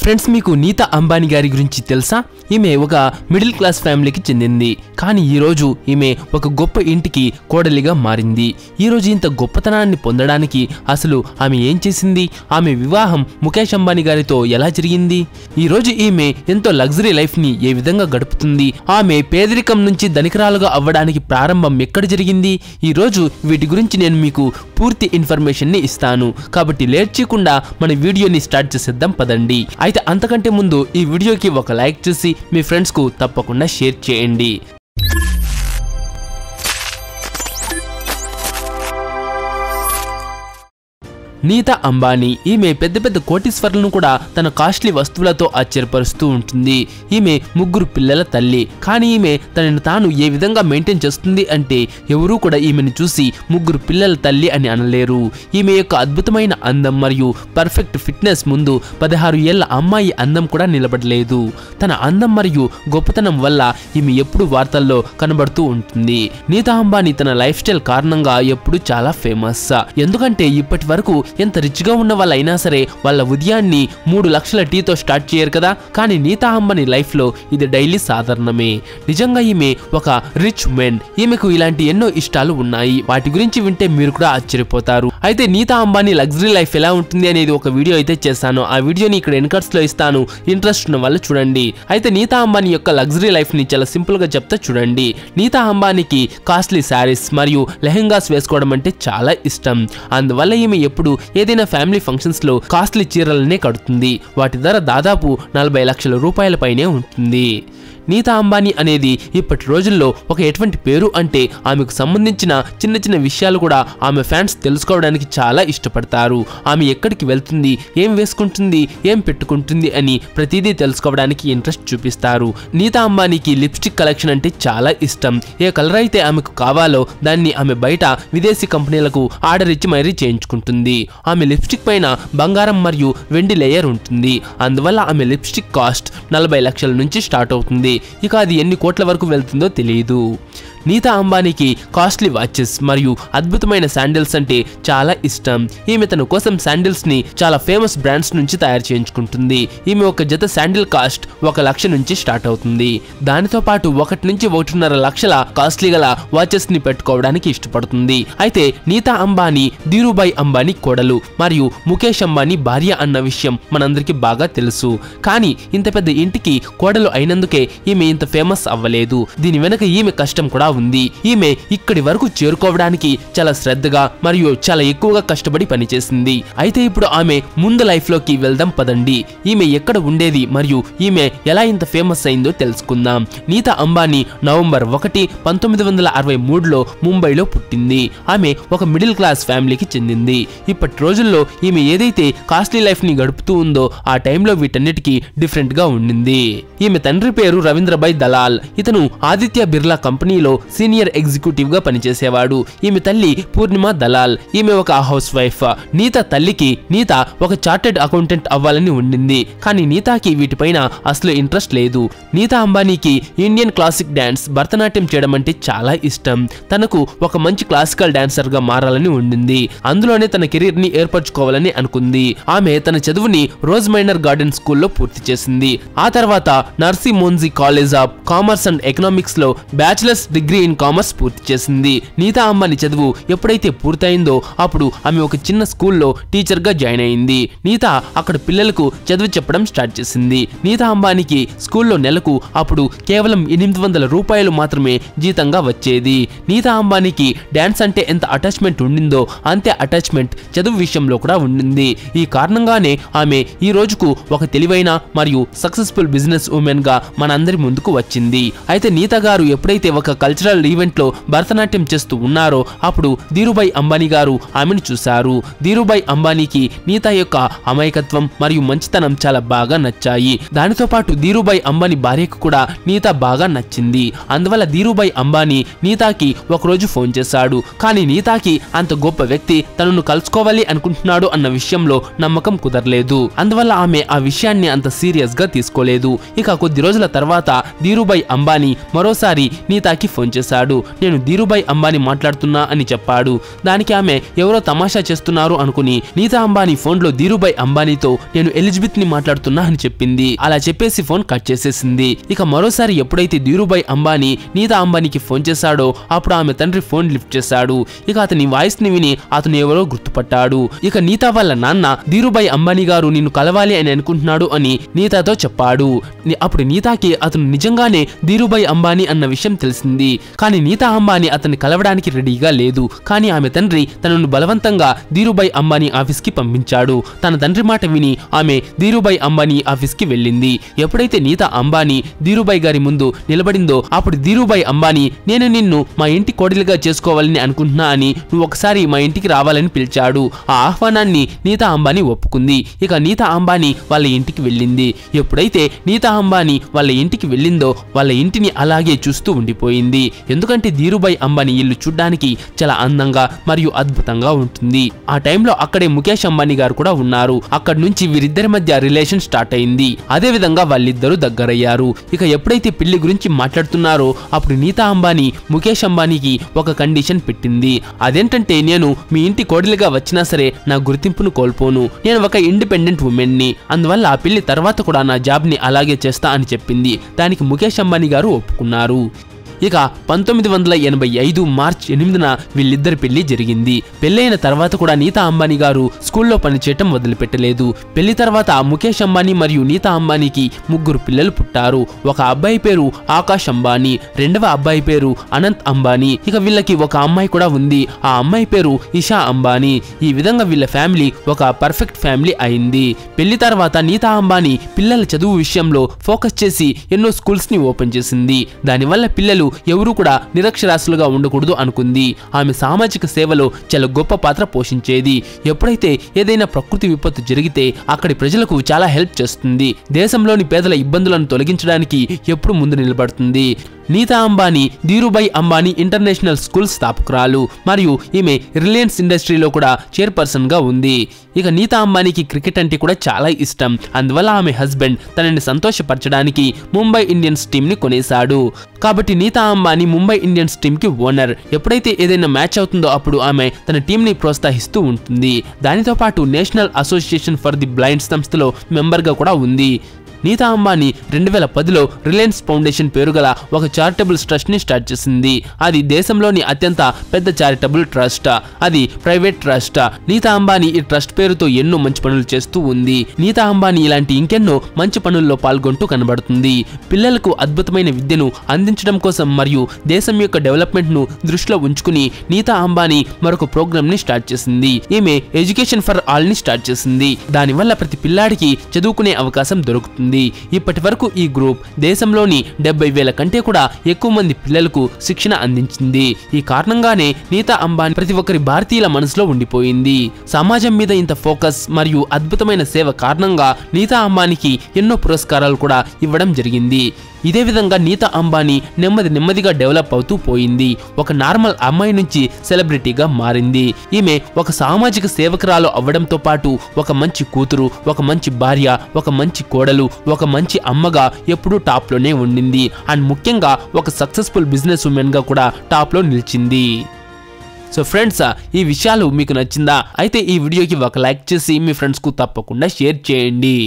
Friends, మీకు నీతా అంబానీ గారి గురించి తెలుసా? ఈమె ఒక మిడిల్ క్లాస్ ఫ్యామిలీకి చెందింది. కానీ ఈరోజు ఈమె ఒక గొప్ప ఇంటికి కోడలిగా మారింది. ఈరోజు ఇంత గొప్పతనాన్ని పొందడానికి అసలు ఆమె ఏం చేసింది? ఆమె వివాహం ముఖేష్ అంబానీ గారితో ఎలా జరిగింది? ఈరోజు ఈమె ఎంతో లగ్జరీ లైఫ్ని ఏ విధంగా గడుపుతుంది? ఆమె పేదరికం నుంచి ధనికరాలుగా అవ్వడానికి ప్రారంభం ఎక్కడ జరిగింది? ఈరోజు వీటి గురించి నేను మీకు పూర్తి ఇన్ఫర్మేషన్ని ఇస్తాను. కాబట్టి లేట్ చేయకుండా మన వీడియోని స్టార్ట్ చేసేద్దాం పదండి. అయితే అంతకంటే ముందు ఈ వీడియోకి ఒక లైక్ చేసి మీ ఫ్రెండ్స్కు తప్పకుండా షేర్ చేయండి. నీతా అంబానీ ఈమె పెద్ద పెద్ద కోటీశ్వరులను కూడా తన కాస్ట్లీ వస్తువులతో ఆశ్చర్యపరుస్తూ ఉంటుంది. ఈమె 3 పిల్లల తల్లి. కానీ ఈమె తనని తాను ఏ విధంగా మెయింటైన్ చేస్తుంది అంటే ఎవరూ కూడా ఈమెను చూసి 3 పిల్లల తల్లి అని అనలేరు. ఈమె యొక్క అద్భుతమైన అందం మరియు పర్ఫెక్ట్ ఫిట్నెస్ ముందు 16 ఏళ్ల అమ్మాయి అందం కూడా నిలబడలేదు. తన అందం మరియు గొప్పతనం వల్ల ఈమె ఎప్పుడు వార్తల్లో కనబడుతూ ఉంటుంది. నీతా అంబానీ తన లైఫ్ స్టైల్ కారణంగా ఎప్పుడు చాలా ఫేమస్. ఎందుకంటే ఇప్పటి వరకు ఎంత రిచ్ గా ఉన్న వాళ్ళైనా సరే వాళ్ళ ఉదయాన్ని 3 లక్షల టీతో స్టార్ట్ చేయరు కదా. కానీ నీతా అంబానీ లైఫ్ లో ఇది డైలీ సాధారణమే. నిజంగా ఈమె ఒక రిచ్ మెన్. ఈమెకు ఇలాంటి ఎన్నో ఇష్టాలు ఉన్నాయి. వాటి గురించి వింటే మీరు కూడా ఆశ్చర్యపోతారు. అయితే నీతా అంబానీ లగ్జరీ లైఫ్ ఎలా ఉంటుంది అనేది ఒక వీడియో అయితే చేశాను. ఆ వీడియోని ఇక్కడ ఎన్కర్స్ లో ఇస్తాను. ఇంట్రెస్ట్ ఉన్న వాళ్ళు చూడండి. అయితే నీతా అంబానీ యొక్క లగ్జరీ లైఫ్ ని చాలా సింపుల్ గా చెప్తా చూడండి. నీతా అంబానీకి కాస్ట్లీ శారీస్ మరియు లెహెంగాస్ వేసుకోవడం అంటే చాలా ఇష్టం. అందువల్ల ఈమె ఎప్పుడు ఏదైనా ఫ్యామిలీ ఫంక్షన్స్ లో కాస్ట్లీ చీరలనే కడుతుంది. వాటి ధర దాదాపు 40 లక్షల రూపాయల పైనే ఉంటుంది. నీతా అంబానీ అనేది ఇప్పటి రోజుల్లో ఒక ఎటువంటి పేరు అంటే ఆమెకు సంబంధించిన చిన్న చిన్న విషయాలు కూడా ఆమె ఫ్యాన్స్ తెలుసుకోవడానికి చాలా ఇష్టపడతారు. ఆమె ఎక్కడికి వెళ్తుంది, ఏం వేసుకుంటుంది, ఏం పెట్టుకుంటుంది అని ప్రతిదీ తెలుసుకోవడానికి ఇంట్రెస్ట్ చూపిస్తారు. నీతా అంబానీకి లిప్స్టిక్ కలెక్షన్ అంటే చాలా ఇష్టం. ఏ కలర్ అయితే ఆమెకు కావాలో దాన్ని ఆమె బయట విదేశీ కంపెనీలకు ఆర్డర్ ఇచ్చి మరీ చేయించుకుంటుంది. ఆమె లిప్స్టిక్ పైన బంగారం మరియు వెండి లేయర్ ఉంటుంది. అందువల్ల ఆమె లిప్స్టిక్ కాస్ట్ 40 లక్షల నుంచి స్టార్ట్ అవుతుంది. ఇక అది ఎన్ని కోట్ల వరకు వెళ్తుందో తెలియదు. నీతా అంబానీకి కాస్ట్లీ వాచెస్ మరియు అద్భుతమైన శాండిల్స్ అంటే చాలా ఇష్టం. ఈమె తన కోసం శాండిల్స్ ని చాలా ఫేమస్ బ్రాండ్స్ నుంచి తయారు చేయించుకుంటుంది. ఈమె ఒక జత శాండిల్ కాస్ట్ 1 లక్ష నుంచి స్టార్ట్ అవుతుంది. దానితో పాటు 1 నుంచి 1.5 లక్షల కాస్ట్లీ గల వాచెస్ ని పెట్టుకోవడానికి ఇష్టపడుతుంది. అయితే నీతా అంబానీ ధీరుభాయ్ అంబానీ కోడలు మరియు ముఖేష్ అంబానీ భార్య అన్న విషయం మనందరికీ బాగా తెలుసు. కానీ ఇంత పెద్ద ఇంటికి కోడలు అయినందుకే ఈమె ఇంత ఫేమస్ అవ్వలేదు. దీని వెనక ఈమె కష్టం కూడా ఉంది. ఈమె ఇక్కడి వరకు చేరుకోవడానికి చాలా శ్రద్ధగా మరియు చాలా ఎక్కువగా కష్టపడి పనిచేసింది. అయితే ఇప్పుడు ఆమె ముందు లైఫ్ లోకి వెళ్దాం పదండి. ఈమె ఎక్కడ ఉండేది మరియు ఈమె ఎలా ఇంత ఫేమస్ అయిందో తెలుసుకుందాం. నీతా అంబానీ నవంబర్ 1, 1963లో ముంబైలో పుట్టింది. ఆమె ఒక మిడిల్ క్లాస్ ఫ్యామిలీకి చెందింది. ఇప్పటి రోజుల్లో ఈమె ఏదైతే కాస్ట్లీ లైఫ్ ని గడుపుతూ ఉందో ఆ టైంలో వీటన్నిటికీ డిఫరెంట్ గా ఉండింది. ఈమె తండ్రి పేరు రవీంద్రభాయ్ దలాల్. ఇతను ఆదిత్య బిర్లా కంపెనీలో సీనియర్ ఎగ్జిక్యూటివ్ గా పనిచేసేవాడు. ఈమె తల్లి పూర్ణిమ దలాల్. ఈమె ఒక హౌస్ వైఫ్. నీతా తల్లికి నీతా ఒక చార్టెడ్ అకౌంటెంట్ అవ్వాలని ఉండింది. కానీ నీతాకి వీటిపైన అసలు ఇంట్రెస్ట్ లేదు. నీతా అంబానీకి ఇండియన్ క్లాసిక్ డాన్స్ భరతనాట్యం చేయడం అంటే చాలా ఇష్టం. తనకు ఒక మంచి క్లాసికల్ డాన్సర్ గా మారాలని ఉండింది. అందులోనే తన కెరీర్ ని ఏర్పరచుకోవాలని అనుకుంది. ఆమె తన చదువుని రోజ్ మైనర్ గార్డెన్ స్కూల్లో పూర్తి చేసింది. ఆ తర్వాత Narsee Monjee college of commerce and economics లో బ్యాచిలర్స్ డిగ్రీ ఇన్ కామర్స్ పూర్తి చేసింది. నీతా అంబానీ చదువు ఎప్పుడైతే పూర్తయిందో అప్పుడు ఆమె ఒక చిన్న స్కూల్లో టీచర్ గా జాయిన్ అయింది. నీతా అక్కడ పిల్లలకు చదువు చెప్పడం స్టార్ట్ చేసింది. నీతా అంబానీకి స్కూల్లో నెలకు అప్పుడు కేవలం 800 రూపాయలు మాత్రమే జీతంగా వచ్చేది. నీతా అంబానీకి డాన్స్ అంటే ఎంత అటాచ్మెంట్ ఉండిందో అంతే అటాచ్మెంట్ చదువు విషయంలో కూడా ఉండింది. ఈ కారణంగానే ఆమె ఈ రోజుకు ఒక తెలివైన మరియు సక్సెస్ఫుల్ బిజినెస్ ఉమెన్ గా మనందరి ముందుకు వచ్చింది. అయితే నీతా గారు ఎప్పుడైతే ఒక కల్చరల్ ఈవెంట్ లో భరతనాట్యం చేస్తూ ఉన్నారో అప్పుడు ధీరుభాయ్ అంబానీ గారు ఆమెను చూశారు. ధీరుభాయ్ అంబానీకి నీతా యొక్క అమాయకత్వం మరియు మంచితనం చాలా బాగా నచ్చాయి. దానితో పాటు ధీరుభాయ్ అంబానీ భార్యకు కూడా నీతా బాగా నచ్చింది. అందువల్ల ధీరుభాయ్ అంబానీ నీతాకి ఒకరోజు ఫోన్ చేశాడు. కానీ నీతాకి అంత గొప్ప వ్యక్తి తనను కలుసుకోవాలి అనుకుంటున్నాడు అన్న విషయంలో నమ్మకం కుదరలేదు. అందువల్ల ఆమె ఆ విషయాన్ని అంత సీరియస్ గా తీసుకోలేదు. ఇక కొద్ది రోజుల తర్వాత ధీరుభాయ్ అంబానీ మరోసారి నీతాకి ఫోన్ ఫోన్ చేశాడు. నేను ధీరుభాయ్ అంబానీ మాట్లాడుతున్నా అని చెప్పాడు. దానికి ఆమె ఎవరో తమాషా చేస్తున్నారు అనుకుని నీతా అంబానీ ఫోన్లో ధీరుభాయ్ అంబానీతో నేను ఎలిజబెత్ ని మాట్లాడుతున్నా అని చెప్పింది. అలా చెప్పేసి ఫోన్ కట్ చేసేసింది. ఇక మరోసారి ఎప్పుడైతే ధీరుభాయ్ అంబానీ నీతా అంబానీకి ఫోన్ చేశాడో అప్పుడు ఆమె తండ్రి ఫోన్ లిఫ్ట్ చేశాడు. ఇక అతని వాయిస్ ని విని అతను ఎవరో గుర్తుపట్టాడు. ఇక నీతా వాళ్ళ నాన్న ధీరుభాయ్ అంబానీ గారు నిన్ను కలవాలి అని అనుకుంటున్నాడు అని నీతాతో చెప్పాడు. అప్పుడు నీతాకి అతను నిజంగానే ధీరుభాయ్ అంబానీ అన్న విషయం తెలిసింది. కానీ నీతా అంబానీ అతన్ని కలవడానికి రెడీగా లేదు. కానీ ఆమె తండ్రి తనను బలవంతంగా ధీరుభాయ్ అంబానీ ఆఫీస్ కి పంపించాడు. తన తండ్రి మాట విని ఆమె ధీరుభాయ్ అంబానీ ఆఫీస్ కి వెళ్ళింది. ఎప్పుడైతే నీతా అంబానీ ధీరుభాయ్ గారి ముందు నిలబడిందో అప్పుడు ధీరుభాయ్ అంబానీ నేను నిన్ను మా ఇంటి కోడలిగా చేసుకోవాలని అనుకుంటున్నా అని నువ్వు ఒకసారి మా ఇంటికి రావాలని పిలిచాడు. ఆ ఆహ్వానాన్ని నీతా అంబానీ ఒప్పుకుంది. ఇక నీతా అంబానీ వాళ్ళ ఇంటికి వెళ్ళింది. ఎప్పుడైతే నీతా అంబానీ వాళ్ళ ఇంటికి వెళ్ళిందో వాళ్ళ ఇంటిని అలాగే చూస్తూ ఉండిపోయింది. ఎందుకంటే ధీరుభాయ్ అంబానీ ఇల్లు చూడ్డానికి చాలా అందంగా మరియు అద్భుతంగా ఉంటుంది. ఆ టైంలో అక్కడే ముఖేష్ అంబానీ గారు కూడా ఉన్నారు. అక్కడి నుంచి వీరిద్దరి మధ్య రిలేషన్ స్టార్ట్ అయింది. అదే విధంగా వాళ్ళిద్దరూ దగ్గరయ్యారు. ఇక ఎప్పుడైతే పెళ్లి గురించి మాట్లాడుతున్నారో అప్పుడు నీతా అంబానీ ముఖేష్ అంబానీకి ఒక కండిషన్ పెట్టింది. అదేంటంటే నేను మీ ఇంటి కోడలిగా వచ్చినా సరే నా గుర్తింపును కోల్పోను. నేను ఒక ఇండిపెండెంట్ ఉమెన్ ని. అందువల్ల ఆ పెళ్లి తర్వాత కూడా నా జాబ్ ని అలాగే చేస్తా అని చెప్పింది. దానికి ముఖేష్ అంబానీ గారు ఒప్పుకున్నారు. ఇక 1985 మార్చి 8న వీళ్ళిద్దరి పెళ్లి జరిగింది. పెళ్లైన తర్వాత కూడా నీతా అంబానీ గారు స్కూల్లో పనిచేయటం వదిలిపెట్టలేదు. పెళ్లి తర్వాత ముఖేష్ అంబానీ మరియు నీతా అంబానీకి 3 పిల్లలు పుట్టారు. ఒక అబ్బాయి పేరు ఆకాష్ అంబానీ, రెండవ అబ్బాయి పేరు అనంత్ అంబానీ. ఇక వీళ్ళకి ఒక అమ్మాయి కూడా ఉంది. ఆ అమ్మాయి పేరు ఇషా అంబానీ. ఈ విధంగా వీళ్ళ ఫ్యామిలీ ఒక పర్ఫెక్ట్ ఫ్యామిలీ అయింది. పెళ్లి తర్వాత నీతా అంబానీ పిల్లల చదువు విషయంలో ఫోకస్ చేసి ఎన్నో స్కూల్స్ ని ఓపెన్ చేసింది. దానివల్ల పిల్లలు ఎవరు కూడా నిరక్షరాస్యులుగా ఉండకూడదు అనుకుంది. ఆమె సామాజిక సేవలో చాలా గొప్ప పాత్ర పోషించేది. ఎప్పుడైతే ఏదైనా ప్రకృతి విపత్తు జరిగితే అక్కడి ప్రజలకు చాలా హెల్ప్ చేస్తుంది. దేశంలోని పేదల ఇబ్బందులను తొలగించడానికి ఎప్పుడు ముందు నిలబడుతుంది. నీతా అంబానీ ధీరుభాయ్ అంబానీ ఇంటర్నేషనల్ స్కూల్ స్థాపకురాలు మరియు ఈమె రిలయన్స్ ఇండస్ట్రీలో కూడా చైర్పర్సన్ గా ఉంది. ఇక నీతా అంబానీకి క్రికెట్ అంటే కూడా చాలా ఇష్టం. అందువల్ల ఆమె హస్బెండ్ తనని సంతోషపరచడానికి ముంబై ఇండియన్స్ టీమ్ ని కొనేశాడు. కాబట్టి నీతా అంబానీ ముంబై ఇండియన్స్ టీమ్ కి ఓనర్. ఎప్పుడైతే ఏదైనా మ్యాచ్ అవుతుందో అప్పుడు ఆమె తన టీం ని ప్రోత్సహిస్తూ ఉంటుంది. దానితో పాటు national association for the blind సంస్థలో మెంబర్ గా కూడా ఉంది. నీతా అంబానీ 2010లో రిలయన్స్ ఫౌండేషన్ పేరు గల ఒక చారిటబుల్ ట్రస్ట్ ని స్టార్ట్ చేసింది. అది దేశంలోని అత్యంత పెద్ద చారిటబుల్ ట్రస్ట్. అది ప్రైవేట్ ట్రస్ట్. నీతా అంబానీ ఈ ట్రస్ట్ పేరుతో ఎన్నో మంచి పనులు చేస్తూ ఉంది. నీతా అంబానీ ఇలాంటి ఇంకెన్నో మంచి పనుల్లో పాల్గొంటూ కనబడుతుంది. పిల్లలకు అద్భుతమైన విద్యను అందించడం కోసం మరియు దేశం యొక్క డెవలప్మెంట్ ను దృష్టిలో ఉంచుకుని నీతా అంబానీ మరొక ప్రోగ్రామ్ ని స్టార్ట్ చేసింది. ఈమె ఎడ్యుకేషన్ ఫర్ ఆల్ ని స్టార్ట్ చేసింది. దానివల్ల ప్రతి పిల్లాడికి చదువుకునే అవకాశం దొరుకుతుంది. ఇప్పటి వరకు ఈ గ్రూప్ దేశంలోని 70,000 కంటే కూడా ఎక్కువ మంది పిల్లలకు శిక్షణ అందించింది. ఈ కారణంగానే నీతా అంబానీ ప్రతి ఒక్కరి భారతీయుల మనసులో ఉండిపోయింది. సమాజం మీద ఇంత ఫోకస్ మరియు అద్భుతమైన సేవ కారణంగా నీతా అంబానీకి ఎన్నో పురస్కారాలు కూడా ఇవ్వడం జరిగింది. ఇదే విధంగా నీతా అంబానీ నెమ్మదిగా డెవలప్ అవుతూ పోయింది. ఒక నార్మల్ అమ్మాయి నుంచి సెలబ్రిటీగా మారింది. ఈమె ఒక సామాజిక సేవకురాలు అవ్వడంతో పాటు ఒక మంచి కూతురు, ఒక మంచి భార్య, ఒక మంచి కోడలు, ఒక మంచి అమ్మగా ఎప్పుడూ టాప్ లోనే ఉండింది. అండ్ ముఖ్యంగా ఒక సక్సెస్ఫుల్ బిజినెస్ ఉమెన్ గా కూడా టాప్ లో నిలిచింది. సో ఫ్రెండ్స్, ఈ విషయాలు మీకు నచ్చిందా? అయితే ఈ వీడియోకి ఒక లైక్ చేసి మీ ఫ్రెండ్స్ కు తప్పకుండా షేర్ చేయండి.